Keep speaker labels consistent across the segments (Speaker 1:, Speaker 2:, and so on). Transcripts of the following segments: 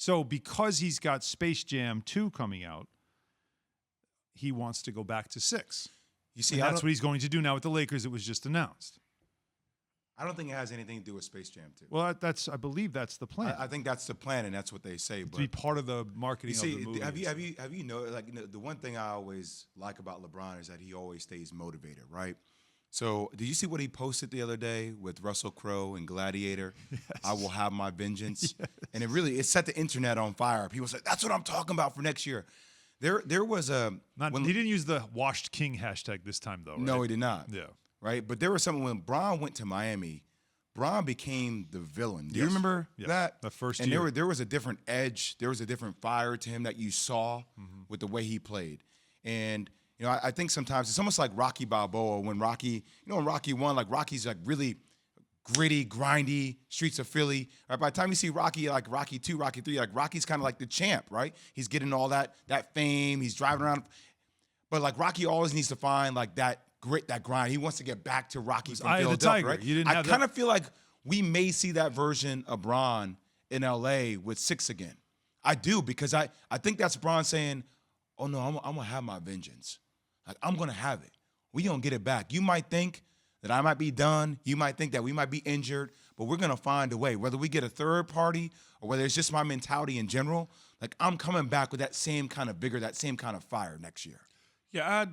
Speaker 1: So because he's got Space Jam 2 coming out, he wants to go back to 6.
Speaker 2: You see,
Speaker 1: and that's what he's going to do now with the Lakers. It was just announced.
Speaker 2: I don't think it has anything to do with Space Jam 2.
Speaker 1: Well, I believe that's the plan.
Speaker 2: I think that's the plan, and that's what they say.
Speaker 1: To be part of the marketing of the movie.
Speaker 2: have you the one thing I always like about LeBron is that he always stays motivated, right? So, did you see what he posted the other day with Russell Crowe and Gladiator? Yes. I will have my vengeance, yes. And it set the internet on fire. People said, "That's what I'm talking about for next year." There was a
Speaker 1: he didn't use the "washed king" hashtag this time though. Right?
Speaker 2: No, he did not.
Speaker 1: Yeah.
Speaker 2: Right, but there was something when Bron went to Miami. Bron became the villain. Do you
Speaker 1: Yes.
Speaker 2: remember
Speaker 1: Yes.
Speaker 2: that?
Speaker 1: The first
Speaker 2: and
Speaker 1: year.
Speaker 2: there was a different edge. There was a different fire to him that you saw with the way he played. And I think sometimes it's almost like Rocky Balboa when Rocky, when Rocky 1, like Rocky's like really gritty, grindy, streets of Philly. Right? By the time you see Rocky, like Rocky 2, Rocky 3, like Rocky's kind of like the champ, right? He's getting all that fame. He's driving around. But like Rocky always needs to find like that grit, that grind. He wants to get back to Rocky from Philadelphia, right? I kind of feel like we may see that version of Bron in L.A. with 6 again. I do, because I think that's Bron saying, oh, no, I'm going to have my vengeance. Like, I'm going to have it. We going to get it back. You might think that I might be done. You might think that we might be injured, but we're going to find a way. Whether we get a third party or whether it's just my mentality in general, like I'm coming back with that same kind of vigor, that same kind of fire next year.
Speaker 3: Yeah,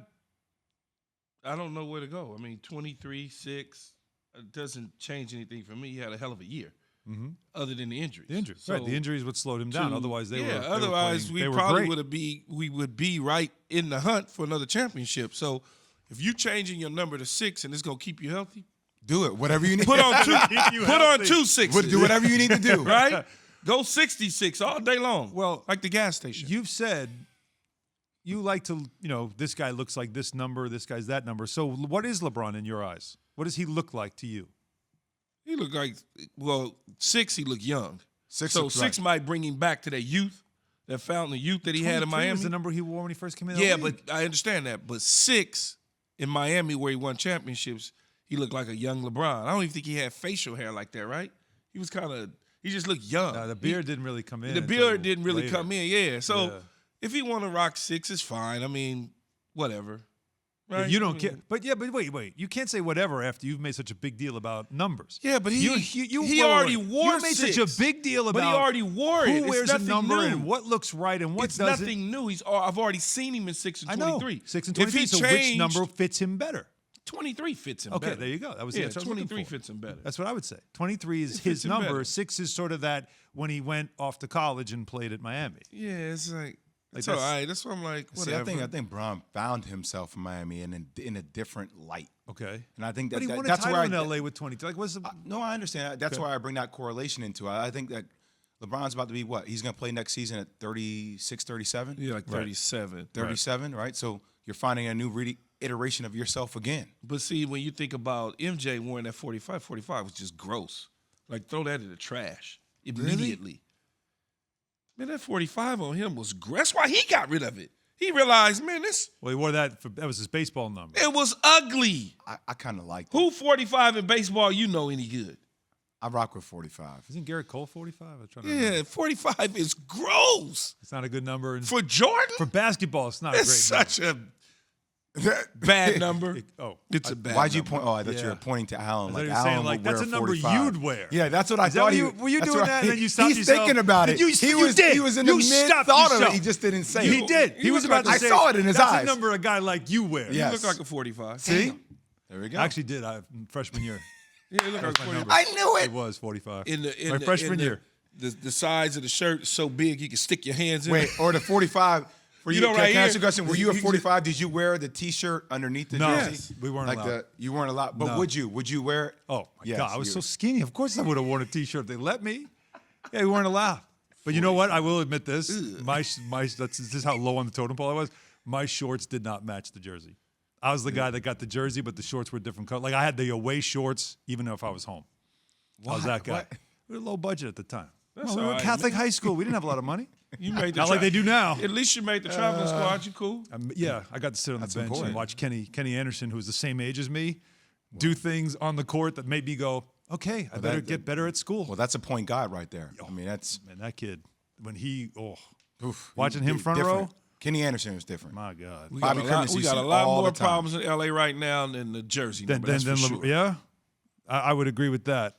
Speaker 3: I don't know where to go. I mean, 23, 6 doesn't change anything for me. He had a hell of a year, other than the injuries.
Speaker 1: The injuries, right? The injuries would slow him down. Otherwise, we would be right in the hunt for another championship. So, if you're changing your number to 6 and it's gonna keep you healthy,
Speaker 2: do it. Whatever you need.
Speaker 3: Put on 2 6s.
Speaker 2: Do whatever you need to do.
Speaker 3: Right? Go 66 all day long.
Speaker 1: Well,
Speaker 3: like the gas station.
Speaker 1: You've said you like to, this guy looks like this number, this guy's that number. So what is LeBron in your eyes? What does he look like to you?
Speaker 3: He look like, 6, he look young.
Speaker 2: 6
Speaker 3: might bring him back to that youth, that fountain of youth that he had in Miami.
Speaker 1: Was the number he wore when he first came in?
Speaker 3: Yeah, but I understand that. But 6 in Miami, where he won championships, he looked like a young LeBron. I don't even think he had facial hair like that, right? He was he just looked young.
Speaker 1: The beard didn't really come in.
Speaker 3: The beard didn't really come in, yeah. So.
Speaker 1: Yeah.
Speaker 3: If he want to rock 6, it's fine. I mean, whatever. Right?
Speaker 1: You don't care. But wait. You can't say whatever after you've made such a big deal about numbers.
Speaker 3: Yeah, but he already wore 6.
Speaker 1: You made such a big deal about
Speaker 3: But he already wore it.
Speaker 1: Who wears a number
Speaker 3: new.
Speaker 1: and what looks right and what doesn't.
Speaker 3: It's nothing new. I've already seen him in 6 and 23.
Speaker 1: I know. 6 and 23, so which number fits him better?
Speaker 3: 23 fits him better.
Speaker 1: Okay, there you go. That was the answer
Speaker 3: 23 fits him better.
Speaker 1: That's what I would say. 23 is his number. Better. 6 is sort of that when he went off to college and played at Miami.
Speaker 3: Yeah, it's like it's all right. That's what I'm like. Whatever.
Speaker 2: See, I think Bron found himself in Miami in a different light.
Speaker 1: Okay,
Speaker 2: and I think
Speaker 1: but he won
Speaker 2: that's
Speaker 1: a title
Speaker 2: where
Speaker 1: in LA with 22. Like,
Speaker 2: no, I understand. That's why I bring that correlation into it. I think that LeBron's about to be what? He's going to play next season at 36, 37?
Speaker 3: Yeah, like 37.
Speaker 2: Right. 37, right? So you're finding a new iteration of yourself again.
Speaker 3: But see, when you think about MJ wearing that 45 was just gross. Like, throw that in the trash immediately.
Speaker 2: Really?
Speaker 3: Man, that 45 on him was gross. That's why he got rid of it. He realized, man,
Speaker 1: Well, he wore that. That was his baseball number.
Speaker 3: It was ugly.
Speaker 2: I kind of liked it.
Speaker 3: Who 45 in baseball any good?
Speaker 2: I rock with 45.
Speaker 1: Isn't Garrett Cole 45?
Speaker 3: Yeah, 45 is gross.
Speaker 1: It's not a good number.
Speaker 3: For Jordan?
Speaker 1: For basketball, it's not a great
Speaker 3: such
Speaker 1: number.
Speaker 3: Bad number.
Speaker 1: It's
Speaker 3: a bad
Speaker 2: Why'd
Speaker 3: number.
Speaker 2: you point? Oh, I thought you were pointing to Allen.
Speaker 1: Like
Speaker 2: Allen
Speaker 1: saying, like, that's a number
Speaker 2: 45.
Speaker 1: you'd wear.
Speaker 2: Yeah, that's what I thought.
Speaker 1: Were you doing that and then you stopped
Speaker 2: He's
Speaker 1: yourself?
Speaker 2: thinking about it.
Speaker 1: You did.
Speaker 2: He was in the mid-thought of it. He just didn't say it.
Speaker 1: He did. He was about to say
Speaker 2: I saw it in his eyes.
Speaker 1: That's a number a guy like you wear.
Speaker 3: You look like a 45.
Speaker 2: See? There we go.
Speaker 1: I actually did. Freshman year.
Speaker 3: Yeah, you look like a 45.
Speaker 2: I knew it.
Speaker 1: It was 45.
Speaker 3: My
Speaker 1: freshman year.
Speaker 3: The size of the shirt is so big you can stick your hands in it.
Speaker 2: Wait, or the 45. Can I ask you a question? Were you a 45? Did you wear the T-shirt underneath the jersey?
Speaker 1: Yes, we weren't allowed.
Speaker 2: You weren't allowed. But would you? Would you wear it?
Speaker 1: Oh, my God. I was so skinny. Of course I would have worn a T-shirt if they let me. Yeah, we weren't allowed. But you know what? I will admit this. This is how low on the totem pole I was. My shorts did not match the jersey. I was the guy that got the jersey, but the shorts were different color. Like, I had the away shorts even if I was home. I was that guy.
Speaker 2: What?
Speaker 1: We were low budget at the time.
Speaker 3: That's
Speaker 1: we were
Speaker 3: all
Speaker 1: in
Speaker 3: right,
Speaker 1: Catholic
Speaker 3: man.
Speaker 1: high school. We didn't have a lot of money.
Speaker 3: You made
Speaker 1: Not like they do now.
Speaker 3: At least you made the traveling squad. You cool?
Speaker 1: Yeah, I got to sit on the bench
Speaker 2: important.
Speaker 1: and watch Kenny Anderson, who was the same age as me, do things on the court that made me go, okay, I better get better at school.
Speaker 2: Well, that's a point guard right there. I mean, that's
Speaker 1: Man, that kid. when he
Speaker 2: Oof,
Speaker 1: watching him front
Speaker 2: different.
Speaker 1: row.
Speaker 2: Kenny Anderson was different.
Speaker 1: My God.
Speaker 3: We
Speaker 2: Bobby
Speaker 3: got
Speaker 2: Crimmins,
Speaker 3: we
Speaker 2: you
Speaker 3: got
Speaker 2: see
Speaker 3: a lot
Speaker 2: all
Speaker 3: more
Speaker 2: the time.
Speaker 3: problems in LA right now than the Jersey. Number, that's for sure.
Speaker 1: Yeah, I would agree with that.